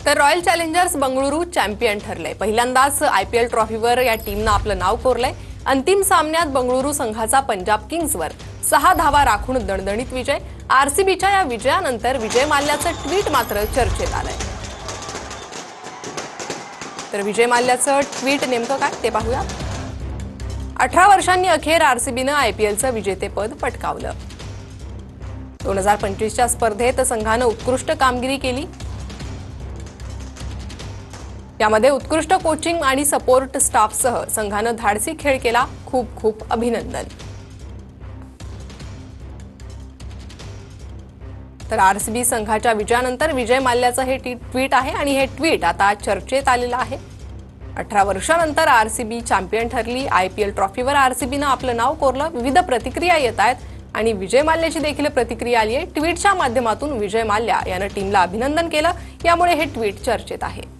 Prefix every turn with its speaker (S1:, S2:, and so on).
S1: तर royal challengers Bengaluru champion ठरले। पहिल्यांदाच आयपीएल ट्रॉफीवर या टीमनं आपलं नाव कोरलंय। अंतिम सामन्यात बंगळुरू संघाचा पंजाब किंग्सवर 6 धावा राखून दणदणीत विजय। आरसीबीच्या या विजयानंतर विजय माल्याचं ट्विट मात्र चर्चेत आलंय। तर विजय माल्याचं ट्विट नेमकं काय ते पाहूया। 18 वर्षांनी अखेर आरसीबीनं आयपीएलचं विजेतेपद पटकावलं। 2025च्या स्पर्धेत संघानं उत्कृष्ट कामगिरी केली। यामध्ये उत्कृष्ट कोचिंग आणि सपोर्ट स्टाफसह संघानं धाडसी खेळ केला। खूप खूप अभिनंदन। तर आरसीबी संघाच्या विजयानंतर विजय माल्याचं हे ट्विट आहे आणि हे ट्विट आता चर्चेत आलेलं आहे। 18 वर्षांनंतर आरसीबी चॅम्पियन ठरली। आयपीएल ट्रॉफीवर आरसीबीनं आपलं नाव कोरलं। विविध प्रतिक्रिया येत आहेत आणि विजय माल्याची देखील प्रतिक्रिया आली आहे। ट्विटच्या माध्यमातून विजय माल्या यानं टीमला अभिनंदन केलं। यामुळे हे ट्विट चर्चेत आहे।